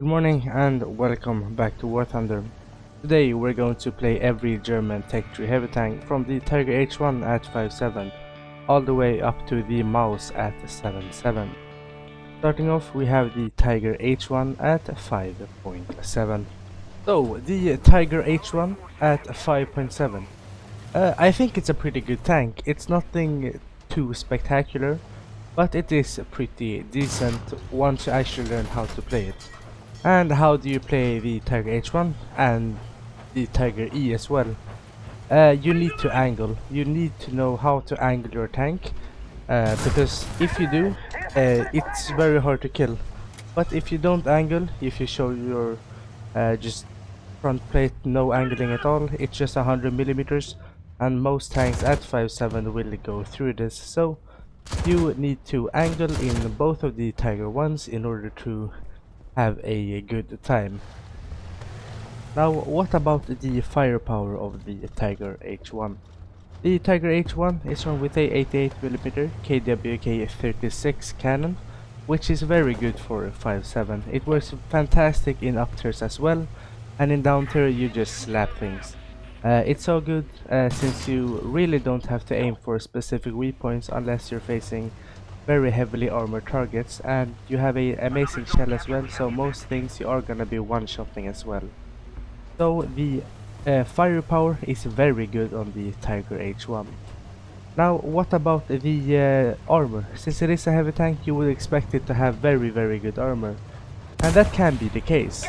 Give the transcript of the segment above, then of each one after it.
Good morning and welcome back to War Thunder. Today we're going to play every German Tech 3 heavy tank from the Tiger H1 at 5.7 all the way up to the Mouse at 7.7. Starting off we have the Tiger H1 at 5.7. So the Tiger H1 at 5.7. I think it's a pretty good tank. It's nothing too spectacular, but it is pretty decent once you actually learn how to play it. And how do you play the Tiger H1 and the Tiger E as well? You need to angle. You need to know how to angle your tank, because if you do, it's very hard to kill. But if you don't angle, if you show your just front plate no angling at all, it's just 100 millimeters, and most tanks at 5.7 will go through this. So you need to angle in both of the Tiger 1s in order to have a good time. Now, what about the firepower of the Tiger H1? The Tiger H1 is run with a 88mm KWK 36 cannon, which is very good for 5.7. It works fantastic in up tiers as well, and in down tier you just slap things. It's so good since you really don't have to aim for specific weak points unless you're facing very heavily armored targets, and you have a amazing shell as well, so most things you are gonna be one-shotting as well. So the firepower is very good on the Tiger H1. Now what about the armor? Since it is a heavy tank, you would expect it to have very good armor, and that can be the case.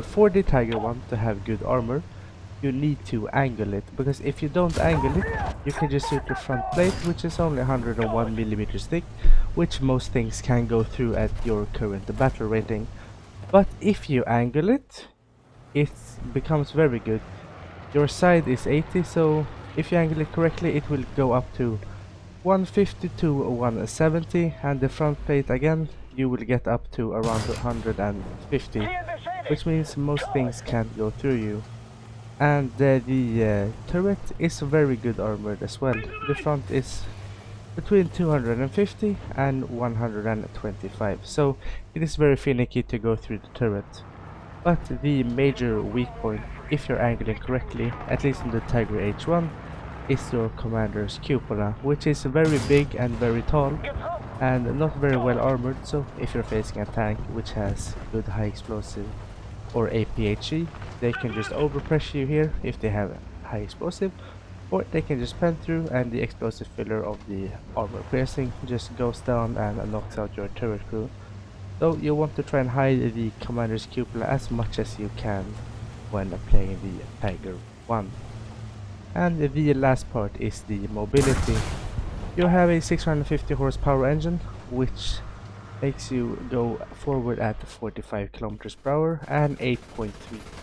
For the Tiger 1 to have good armor, you need to angle it, because if you don't angle it, you can just shoot the front plate, which is only 101mm thick, which most things can go through at your current battle rating. But if you angle it, it becomes very good. Your side is 80, so if you angle it correctly, it will go up to 150 to 170, and the front plate again, you will get up to around 150, which means most things can't go through you. And the turret is very good armored as well. The front is between 250 and 125, so it is very finicky to go through the turret. But the major weak point, if you're angling correctly, at least in the Tiger H1, is your commander's cupola, which is very big and very tall and not very well armored. So if you're facing a tank which has good high explosive or APHE, they can just overpressure you here if they have high explosive, or they can just pen through and the explosive filler of the armor piercing just goes down and knocks out your turret crew. So you want to try and hide the commander's cupola as much as you can when playing the Tiger 1. And the last part is the mobility. You have a 650 horsepower engine, which makes you go forward at 45 kilometers per hour and 8.3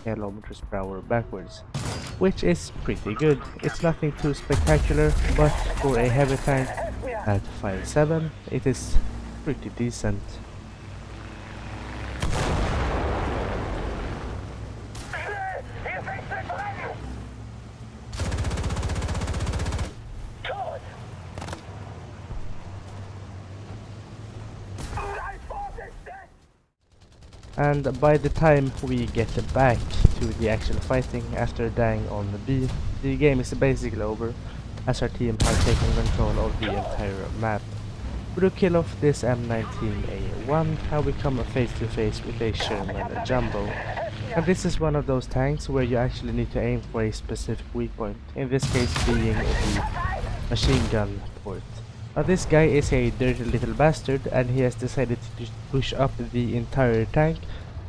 kilometers per hour backwards, which is pretty good. It's nothing too spectacular, but for a heavy tank at 5.7, it is pretty decent. And by the time we get back to the actual fighting after dying on B, the game is basically over, as our team has taken control of the entire map. We do kill off this M19A1 and we come face to face with a Sherman Jumbo. And this is one of those tanks where you actually need to aim for a specific weak point, in this case being the machine gun port. Now this guy is a dirty little bastard, and he has decided to push up the entire tank,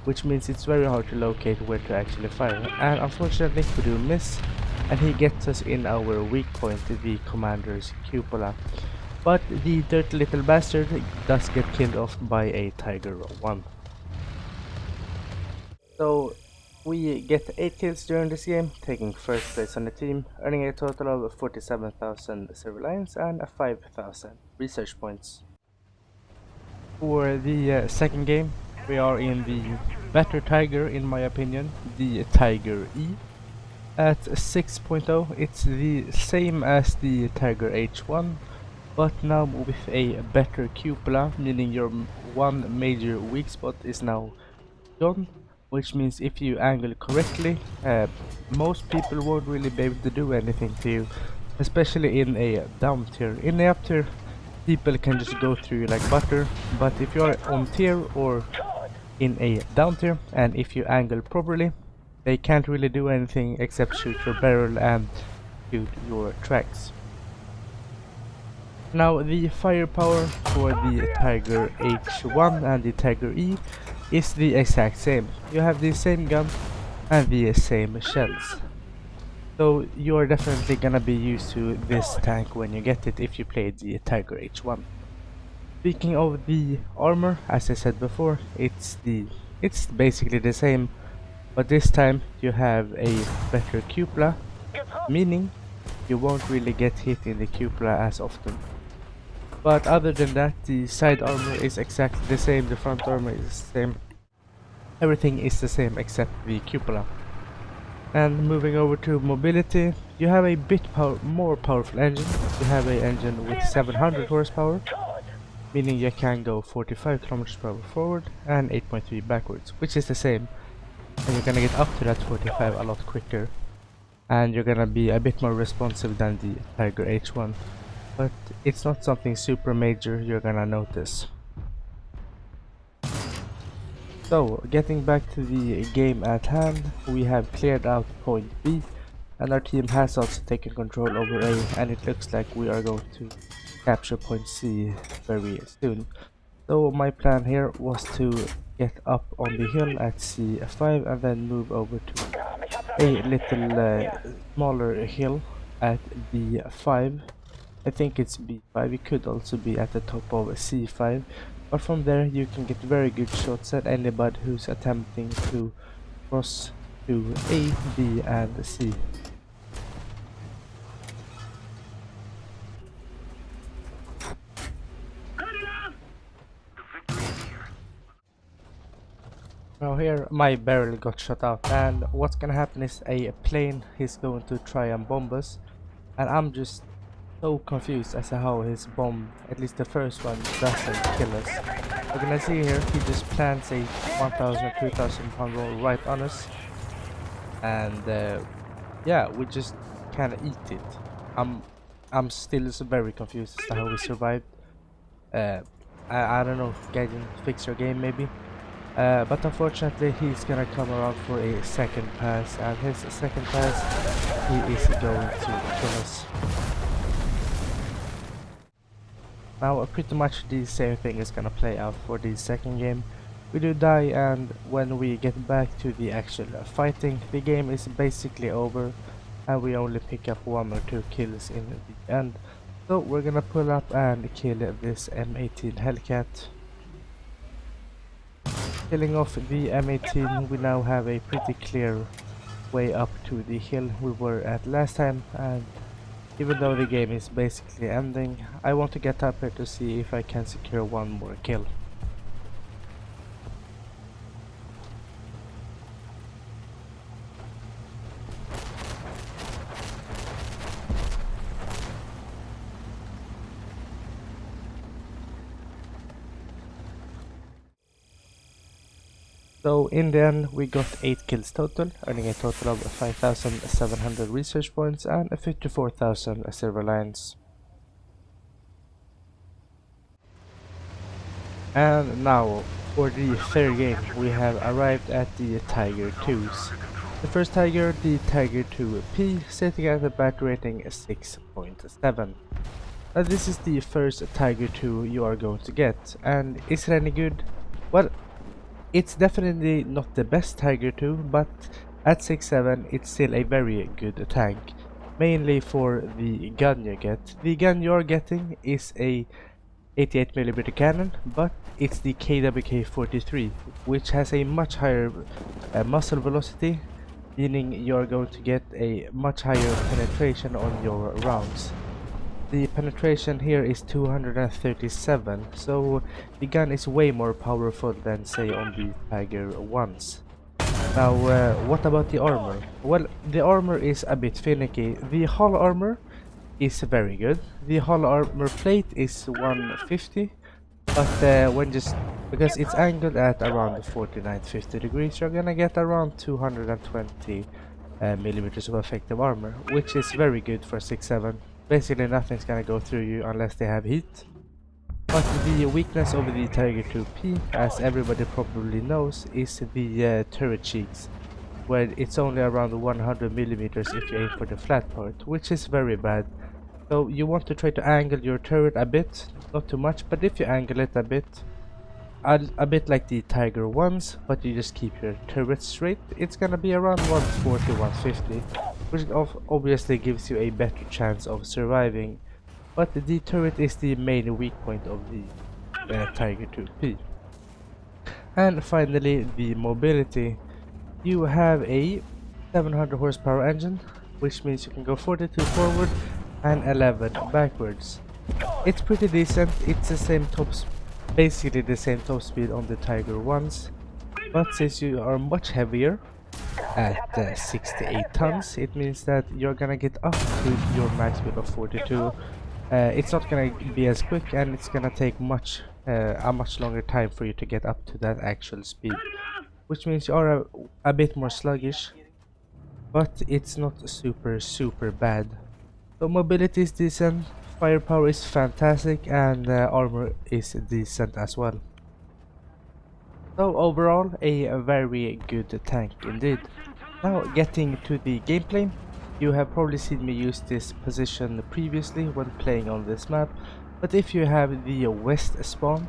which means it's very hard to locate where to actually fire, and unfortunately we do miss, and he gets us in our weak point, the commander's cupola. But the dirty little bastard does get killed off by a Tiger 1. So we get 8 kills during this game, taking first place on the team, earning a total of 47,000 silver lions and 5,000 research points. For the second game, we are in the better Tiger, in my opinion, the Tiger E. At 6.0, it's the same as the Tiger H1, but now with a better cupola, meaning your one major weak spot is now gun, which means if you angle correctly, most people won't really be able to do anything to you, especially in a down tier. In the up tier, people can just go through you like butter, but if you're on tier or in a down tier, and if you angle properly, they can't really do anything except shoot your barrel and shoot your tracks. Now the firepower for the Tiger H1 and the Tiger E is the exact same. You have the same gun and the same shells. So you are definitely gonna be used to this tank when you get it if you play the Tiger H1. Speaking of the armor, as I said before, it's basically the same, but this time you have a better cupola, meaning you won't really get hit in the cupola as often. But other than that, the side armor is exactly the same, the front armor is the same. Everything is the same except the cupola. And moving over to mobility, you have a bit more powerful engine. You have an engine with 700 horsepower, meaning you can go 45 kilometers per hour forward and 8.3 backwards, which is the same. And you're gonna get up to that 45 a lot quicker. And you're gonna be a bit more responsive than the Tiger H1. But it's not something super major you're gonna notice. So, getting back to the game at hand, we have cleared out point B, and our team has also taken control over A, and it looks like we are going to capture point C very soon. So my plan here was to get up on the hill at C5 and then move over to a little smaller hill at B5. I think it's B5, it could also be at the top of C5, but from there you can get very good shots at anybody who's attempting to cross to A, B and C. Now here my barrel got shot out, and what's gonna happen is a plane is going to try and bomb us, and I'm just so confused as to how his bomb, at least the first one, doesn't kill us. We're gonna see here, he just plants a 1000 or 2000 pound roll right on us, and yeah, we just kinda eat it. I'm still very confused as to how we survived. I don't know, guys, fix your game maybe. But unfortunately he's gonna come around for a second pass, and his second pass he is going to kill us. Now pretty much the same thing is gonna play out for the second game. We do die, and when we get back to the actual fighting, the game is basically over and we only pick up 1 or 2 kills in the end. So we're gonna pull up and kill this M18 Hellcat. Killing off the M18, we now have a pretty clear way up to the hill we were at last time, and even though the game is basically ending, I want to get up here to see if I can secure 1 more kill. So in the end we got 8 kills total, earning a total of 5700 research points and 54,000 silver lions. And now for the third game we have arrived at the Tiger 2s. The first Tiger, the Tiger 2P, sitting at a battery rating 6.7. Now this is the first Tiger 2 you are going to get, and is it any good? Well, it's definitely not the best Tiger 2, but at 6.7 it's still a very good tank, mainly for the gun you get. The gun you're getting is a 88mm cannon, but it's the KWK-43, which has a much higher muzzle velocity, meaning you're going to get a much higher penetration on your rounds. The penetration here is 237, so the gun is way more powerful than say on the Tiger 1s. Now what about the armor? Well, the armor is a bit finicky. The hull armor is very good. The hull armor plate is 150, But when just because it's angled at around 49-50 degrees, you're gonna get around 220 millimeters of effective armor, which is very good for 6-7. Basically nothing's gonna go through you unless they have heat. But the weakness of the Tiger 2P, as everybody probably knows, is the turret cheeks, where it's only around 100 millimeters if you aim for the flat part, which is very bad. So you want to try to angle your turret a bit, not too much, but if you angle it a bit like the Tiger ones, but you just keep your turret straight, it's gonna be around 140-150, which obviously gives you a better chance of surviving. But the turret is the main weak point of the Tiger 2P. And finally, the mobility. You have a 700 horsepower engine, which means you can go 42 forward and 11 backwards. It's pretty decent. It's the same basically the same top speed on the Tiger ones, but since you are much heavier at 68 tons, it means that you're gonna get up to your max speed of 42. It's not gonna be as quick, and it's gonna take a much longer time for you to get up to that actual speed, which means you are a bit more sluggish, but it's not super bad. So mobility is decent, firepower is fantastic, and armor is decent as well. So overall, a very good tank indeed. Now getting to the gameplay, you have probably seen me use this position previously when playing on this map, but if you have the west spawn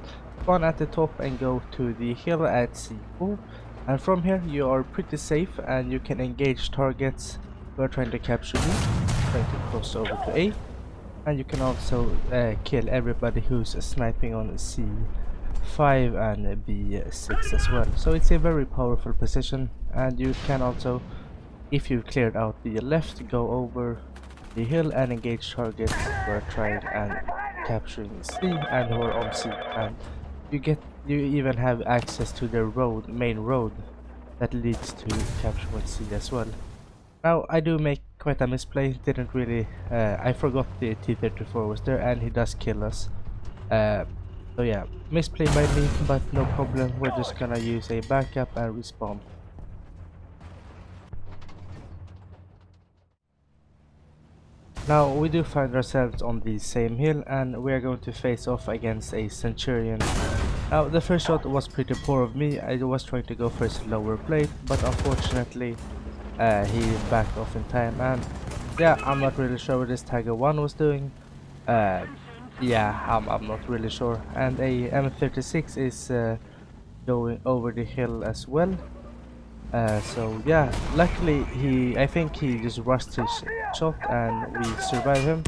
at the top and go to the hill at C4, and from here you are pretty safe and you can engage targets who are trying to capture you, trying to cross over to A, and you can also kill everybody who's sniping on C5 and B6 as well. So it's a very powerful position, and you can also, if you've cleared out the left, go over the hill and engage targets who are trying and capturing C and who are on C, and you even have access to the main road that leads to capturing C as well. Now I do make quite a misplay, didn't really, I forgot the T-34 was there and he does kill us. So yeah, misplay by me, but no problem, we're just gonna use a backup and respawn. Now we do find ourselves on the same hill and we are going to face off against a Centurion. Now the first shot was pretty poor of me, I was trying to go for his lower plate, but unfortunately he backed off in time, and yeah, I'm not really sure what this Tiger 1 was doing. Yeah, I'm not really sure. And a M36 is going over the hill as well. So yeah, luckily I think he just rushed his shot and we survive him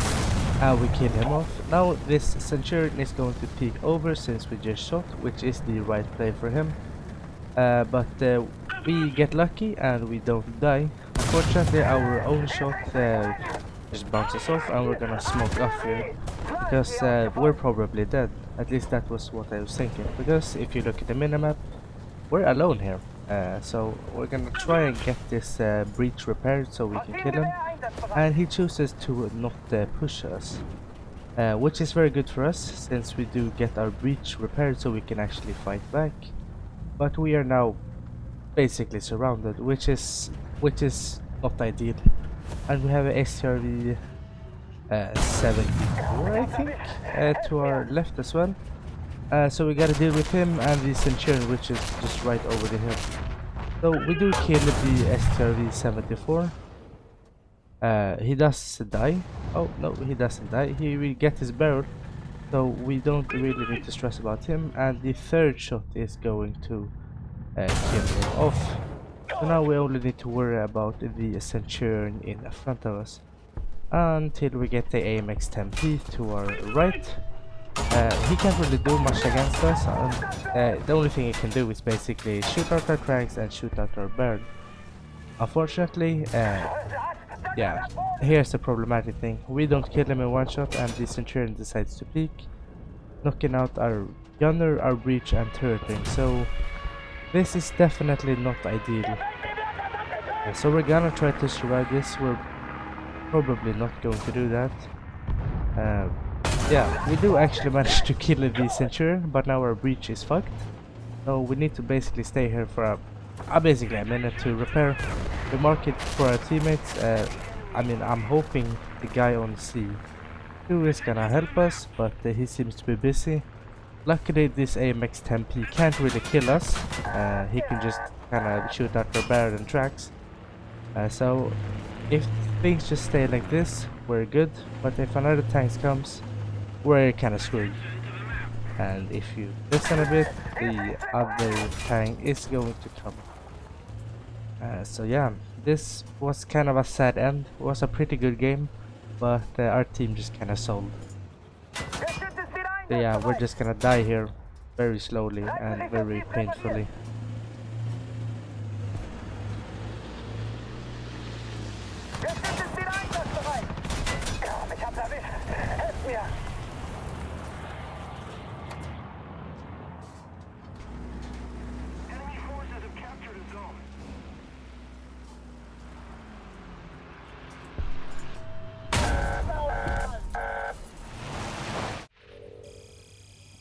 and we kill him off. Now this Centurion is going to peek over since we just shot, which is the right play for him. But we get lucky and we don't die. Unfortunately, our own shot just bounces off and we're gonna smoke off here because we're probably dead. At least that was what I was thinking, because if you look at the minimap, we're alone here. So we're gonna try and get this breach repaired so we can kill him, and he chooses to not push us, which is very good for us since we do get our breach repaired so we can actually fight back. But we are now basically surrounded, which is not ideal, and we have a SRV 74 I think to our left as well. So we gotta deal with him and the Centurion, which is just right over the hill. So we do kill the STRV 74. He does die. Oh no, he doesn't die. He will get his barrel, so we don't really need to stress about him. And the third shot is going to kill him off. So now we only need to worry about the Centurion in front of us until we get the AMX 10P to our right. He can't really do much against us, and the only thing he can do is basically shoot out our cranks and shoot out our bird. Unfortunately, yeah, here's the problematic thing. We don't kill him in one shot and the Centurion decides to peek, knocking out our gunner, our breach and turret ring. So this is definitely not ideal. So we're gonna try to survive this. We're probably not going to do that. yeah, we do actually manage to kill the Centurion, but now our breach is fucked. So we need to basically stay here for basically a minute to repair the market for our teammates. I mean, I'm hoping the guy on C2 is gonna help us, but he seems to be busy. Luckily, this AMX 10P can't really kill us. He can just kind of shoot out our barrel and tracks. So if things just stay like this, we're good. But if another tank comes, we're kind of screwed. And if you listen a bit, the other tank is going to come. So yeah, this was kind of a sad end. It was a pretty good game, but our team just kind of sold. So yeah, we're just gonna die here very slowly and very painfully.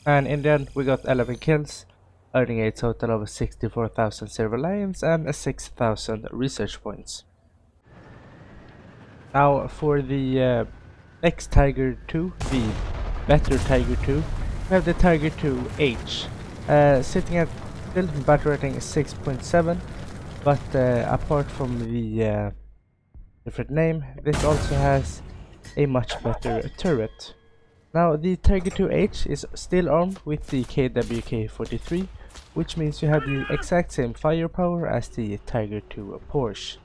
And in the end, we got 11 kills, earning a total of 64,000 silver lions and 6,000 research points. Now for the next Tiger 2, the better Tiger 2, we have the Tiger 2H, sitting at still battle rating 6.7, but apart from the different name, this also has a much better turret. Now the Tiger 2H is still armed with the KWK-43, which means you have the exact same firepower as the Tiger 2 Porsche.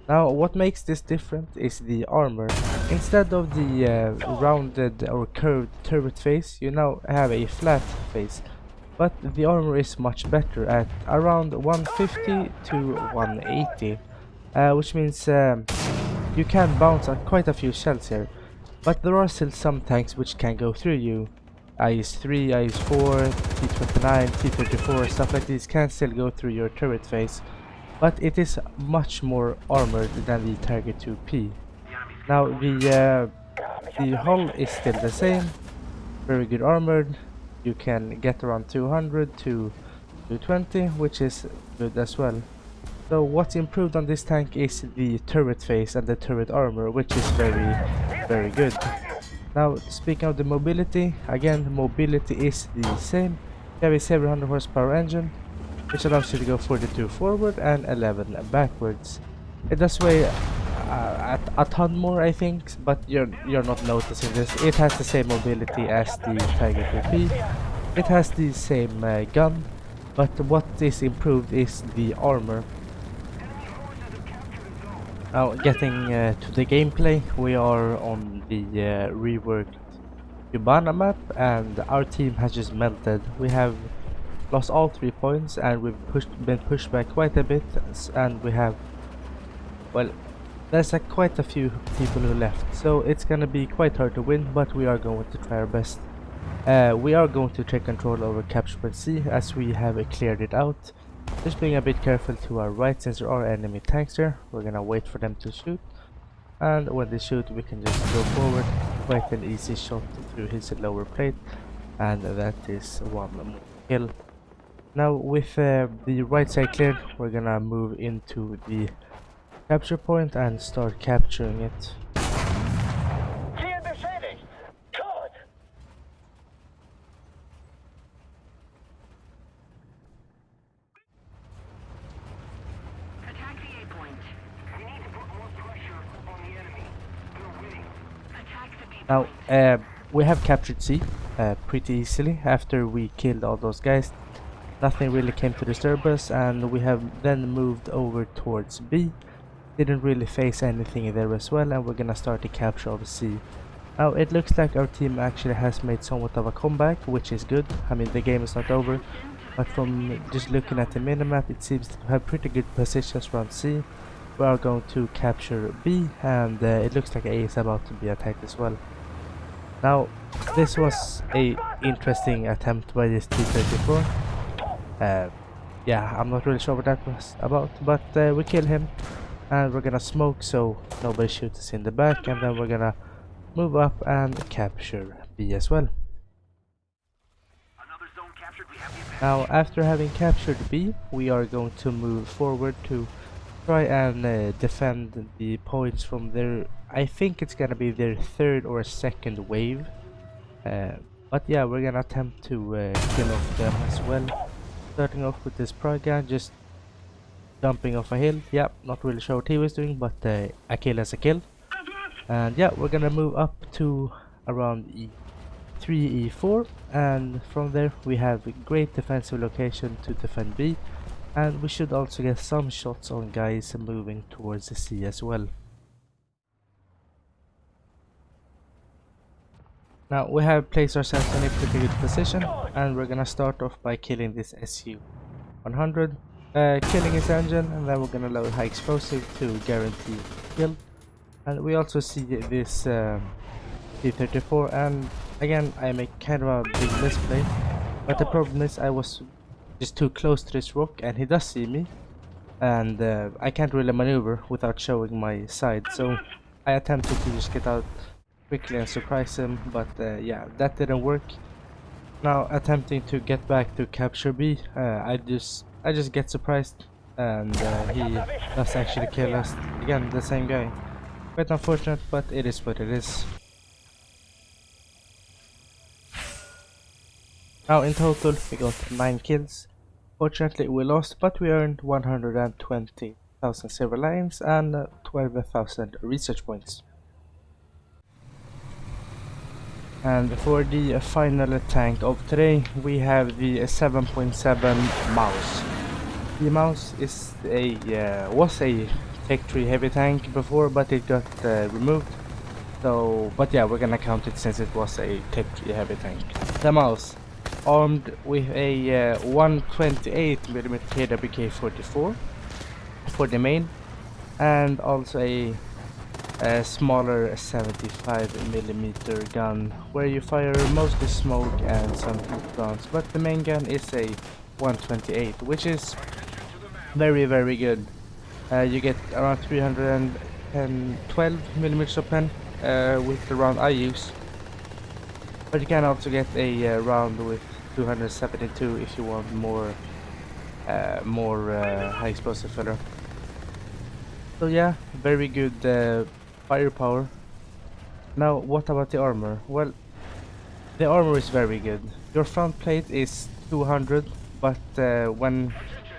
Now what makes this different is the armor. Instead of the rounded or curved turret face, you now have a flat face, but the armor is much better at around 150 to 180, which means you can bounce on quite a few shells here. But there are still some tanks which can go through you. IS-3, IS-4, T-29, T-34, stuff like these can still go through your turret face, but it is much more armored than the Tiger 2P. Now the hull is still the same, very good armored. You can get around 200 to 220, which is good as well. So what's improved on this tank is the turret face and the turret armor, which is very good. Now speaking of the mobility, again mobility is the same. You have a 700 horsepower engine, which allows you to go 42 forward and 11 backwards. It does weigh a ton more, I think, but you're not noticing this. It has the same mobility as the Tiger 2P. It has the same gun, but what is improved is the armor. Now getting to the gameplay, we are on the reworked Cubana map and our team has just melted. We have lost all 3 points and we've been pushed back quite a bit, and we have, well, there's quite a few people who left, so it's gonna be quite hard to win, but we are going to try our best. We are going to take control over capture point C as we have cleared it out. Just being a bit careful to our right since there are enemy tanks there. We're gonna wait for them to shoot, and when they shoot we can just go forward. Quite an easy shot through his lower plate, and that is one more kill. Now with the right side cleared, we're gonna move into the capture point and start capturing it. Now we have captured C pretty easily after we killed all those guys. Nothing really came to disturb us, and we have then moved over towards B. Didn't really face anything there as well, and we're gonna start the capture of C. Now it looks like our team actually has made somewhat of a comeback, which is good. I mean, the game is not over, but from just looking at the minimap, it seems to have pretty good positions around C. We are going to capture B, and it looks like A is about to be attacked as well. Now this was a interesting attempt by this T-34. Yeah, I'm not really sure what that was about, but we kill him and we're gonna smoke so nobody shoots us in the back, and then we're gonna move up and capture B. B as well. Now, after having captured B, we are going to move forward to try and defend the points from their, I think it's gonna be their third or second wave. But yeah, we're gonna attempt to kill off them as well. Starting off with this pride gun, just jumping off a hill. Yeah, not really sure what he was doing, but a kill is a kill. And yeah, we're gonna move up to around E3, E4, and from there we have a great defensive location to defend B, and we should also get some shots on guys moving towards the C as well. Now we have placed ourselves in a pretty good position, and we're gonna start off by killing this SU-100, killing its engine, and then we're gonna load high explosive to guarantee kill. And we also see this T-34, and again I make kind of a big misplay, but the problem is I was just too close to this rock and he does see me, and I can't really maneuver without showing my side, so I attempted to just get out quickly and surprise him, but yeah, that didn't work. Now attempting to get back to capture B, I just get surprised, and he does actually kill us again, the same guy. Quite unfortunate, but it is what it is. Now in total we got 9 kills. Fortunately we lost, but we earned 120,000 silver lions and 12,000 research points. And for the final tank of today, we have the 7.7 mouse. The mouse is was a Tech 3 heavy tank before, but it got removed. So, but yeah, we're gonna count it since it was a Tech 3 heavy tank. The mouse, armed with a 128mm KWK-44 for the main, and also a smaller 75mm gun where you fire mostly smoke and some heat rounds, but the main gun is a 128, which is very good. You get around 312mm of pen with the round I use, but you can also get a round with 272 if you want more high explosive filler. So yeah, very good firepower. Now what about the armor? Well, the armor is very good. Your front plate is 200, but when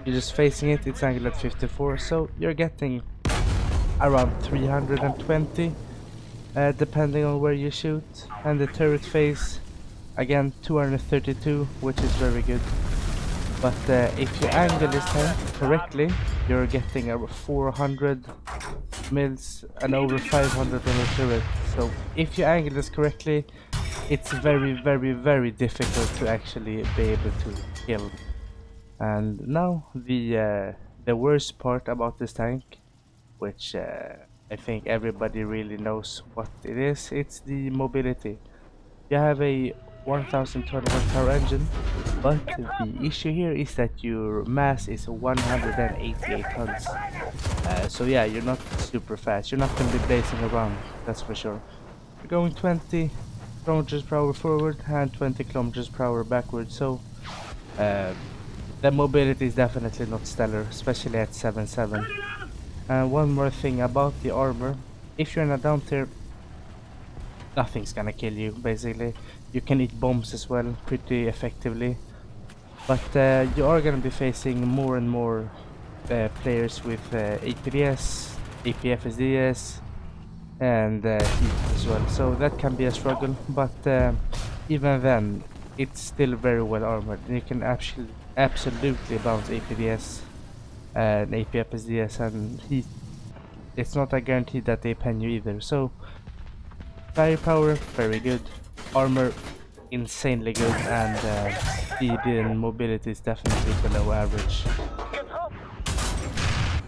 you're just facing it, it's angled at 54, so you're getting around 320 depending on where you shoot. And the turret face, again 232, which is very good. But if you angle this tank correctly, you're getting over 400 mils and over 500 on the turret. So if you angle this correctly, it's very difficult to actually be able to kill. And now the worst part about this tank, which I think everybody really knows what it is, it's the mobility. You have a 1021 power engine, but the issue here is that your mass is 188 tons. So yeah, you're not super fast. You're not going to be blazing around, that's for sure. You're going 20 kilometers per hour forward and 20 kilometers per hour backwards, so the mobility is definitely not stellar, especially at 7.7. And one more thing about the armor: if you're in a down tier, nothing's gonna kill you, basically. You can eat bombs as well, pretty effectively. But you are gonna be facing more and more players with APDS, APFSDS, and heat as well. So that can be a struggle, but even then, it's still very well armored. You can absolutely bounce APDS and APFSDS and heat. It's not a guarantee that they pen you either. So firepower, very good. Armor, insanely good, and speed and mobility is definitely below average.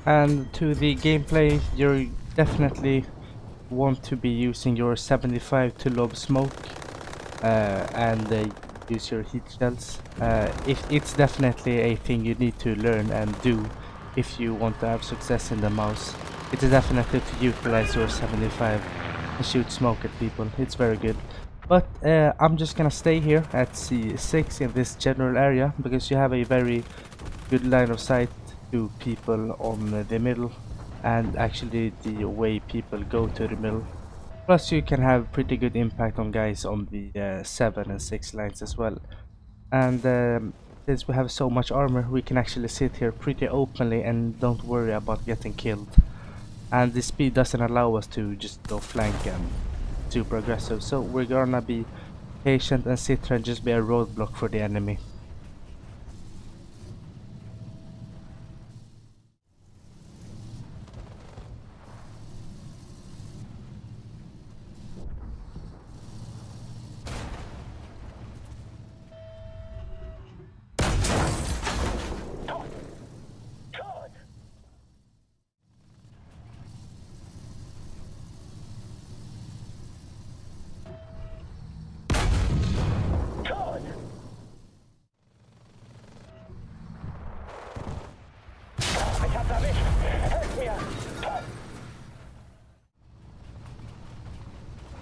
And to the gameplay, you definitely want to be using your 75 to lob smoke and use your heat shells. It's definitely a thing you need to learn and do if you want to have success in the mouse. It is definitely to utilize your 75 and shoot smoke at people. It's very good. But I'm just gonna stay here at C6 in this general area because you have a very good line of sight to people on the middle and actually the way people go to the middle. Plus you can have pretty good impact on guys on the 7 and 6 lines as well. And since we have so much armor, we can actually sit here pretty openly and don't worry about getting killed. And the speed doesn't allow us to just go flank and super aggressive, so we're gonna be patient and sit here and just be a roadblock for the enemy.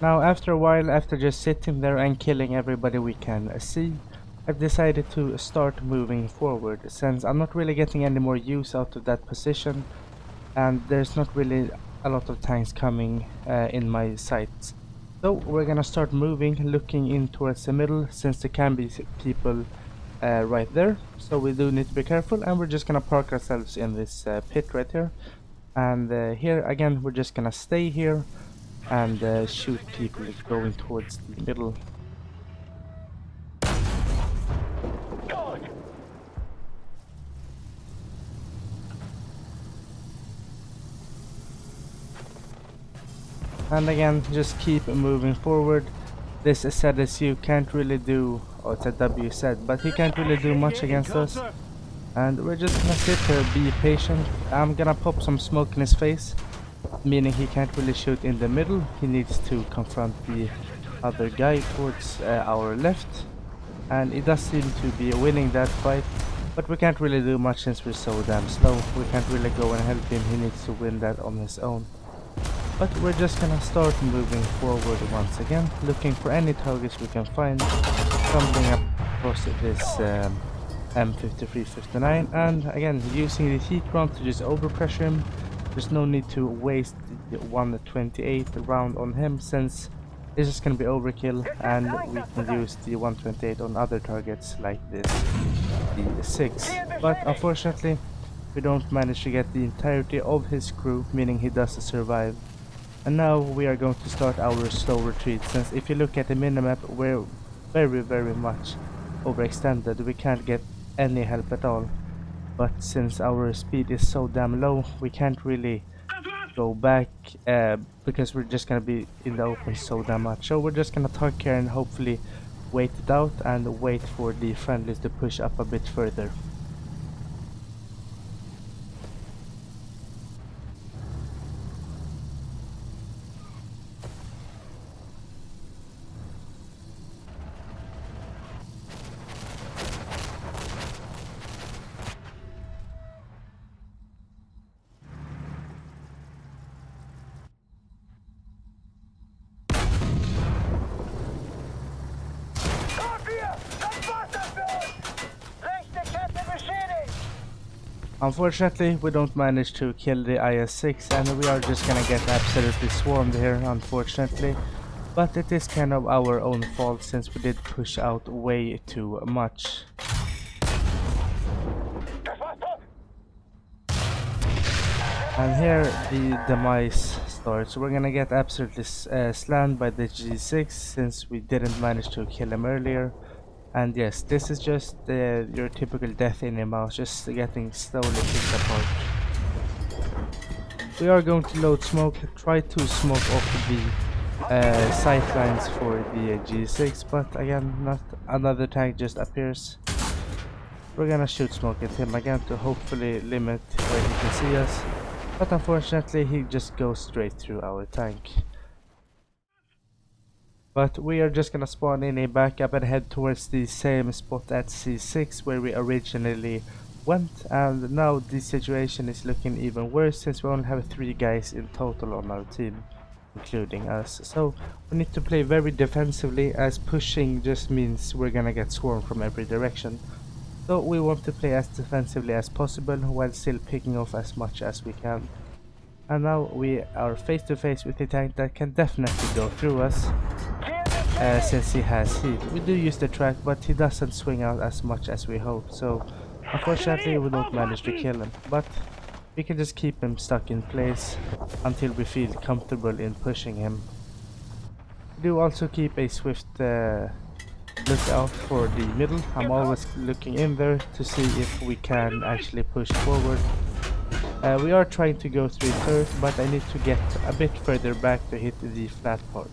Now after a while, after just sitting there and killing everybody we can see, I've decided to start moving forward, since I'm not really getting any more use out of that position and there's not really a lot of tanks coming in my sights. So we're gonna start moving, looking in towards the middle, since there can be people right there, so we do need to be careful, and we're just gonna park ourselves in this pit right here. And here again we're just gonna stay here and shoot people going towards the middle. And again, just keep moving forward. This ZSU can't really do, oh it's a WZ, but he can't really do much against us. And we're just gonna sit here, be patient. I'm gonna pop some smoke in his face, meaning he can't really shoot in the middle. He needs to confront the other guy towards our left. And he does seem to be winning that fight, but we can't really do much since we're so damn slow. We can't really go and help him, he needs to win that on his own. But we're just gonna start moving forward once again, looking for any targets we can find, stumbling up across this M5359, and again using the heat round to just overpressure him. There's no need to waste the 128 round on him, since this is gonna be overkill, and we can use the 128 on other targets like this, the 6. But unfortunately, we don't manage to get the entirety of his crew, meaning he doesn't survive. And now we are going to start our slow retreat, since if you look at the minimap, we're very much overextended. We can't get any help at all. But since our speed is so damn low, we can't really go back because we're just gonna be in the open so damn much. So we're just gonna tuck here and hopefully wait it out and wait for the friendlies to push up a bit further. Unfortunately, we don't manage to kill the IS-6, and we are just gonna get absolutely swarmed here, unfortunately. But it is kind of our own fault, since we did push out way too much. And here the demise starts. We're gonna get absolutely slammed by the G6, since we didn't manage to kill him earlier. And yes, this is just your typical death in a mouse, just getting slowly picked apart. We are going to load smoke, try to smoke off the sight lines for the G6, but again, not another tank just appears. We're gonna shoot smoke at him again to hopefully limit where he can see us, but unfortunately he just goes straight through our tank. But we are just gonna spawn in a backup and head towards the same spot at C6 where we originally went, and now the situation is looking even worse, since we only have 3 guys in total on our team. including us. So we need to play very defensively, as pushing just means we're gonna get swarmed from every direction. So we want to play as defensively as possible while still picking off as much as we can. And now we are face to face with a tank that can definitely go through us, since he has heat. We do use the track, but he doesn't swing out as much as we hope, so unfortunately we don't manage to kill him, but we can just keep him stuck in place until we feel comfortable in pushing him. We do also keep a swift lookout for the middle. I'm always looking in there to see if we can actually push forward. We are trying to go through turret, but I need to get a bit further back to hit the flat part.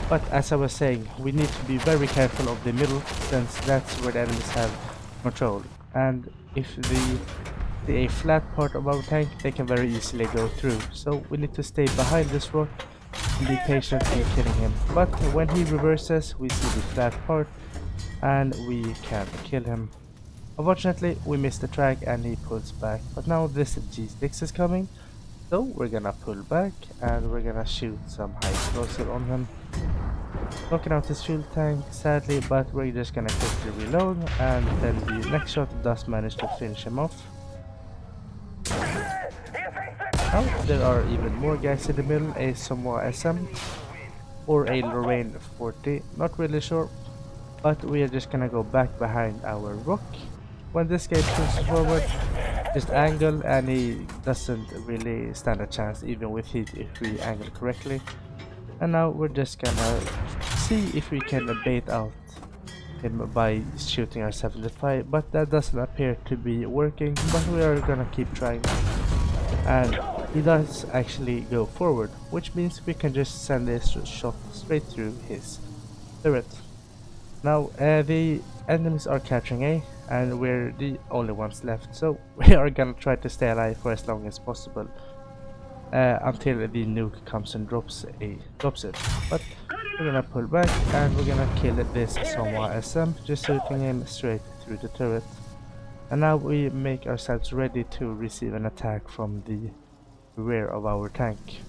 But as I was saying, we need to be very careful of the middle, since that's where the enemies have control. And if they see a flat part of our tank, they can very easily go through. So we need to stay behind this rock and be patient in killing him. But when he reverses, we see the flat part and we can kill him. Unfortunately, we missed the track and he pulls back. But now this G6 is coming, so we're gonna pull back and we're gonna shoot some high explosive on him, knocking out his fuel tank sadly, but we're just gonna quickly reload, and then the next shot does manage to finish him off. Now there are even more guys in the middle, a Samoa SM or a Lorraine 40, not really sure, but we are just gonna go back behind our rock. When this guy pushes forward, just angle, and he doesn't really stand a chance even with heat if we angle correctly. And now we're just gonna see if we can bait out him by shooting our 75, but that doesn't appear to be working, but we are gonna keep trying. And he does actually go forward, which means we can just send this shot straight through his turret. Now the enemies are capturing A, and we're the only ones left, so we are gonna try to stay alive for as long as possible until the nuke comes and drops it. But we're gonna pull back and we're gonna kill this Samoa SM, just shooting him straight through the turret. And now we make ourselves ready to receive an attack from the rear of our tank.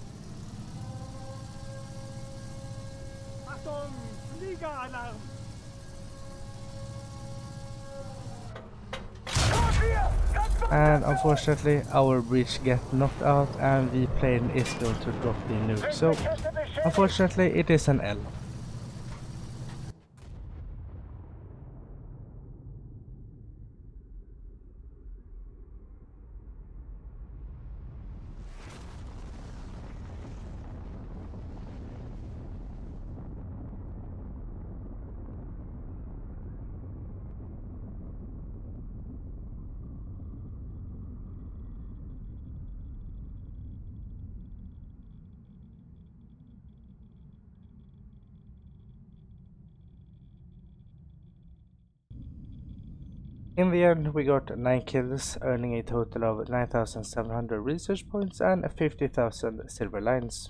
And unfortunately our breach gets knocked out and the plane is going to drop the nuke, so unfortunately it is an L. In the end, we got 9 kills, earning a total of 9,700 research points and 50,000 silver lines.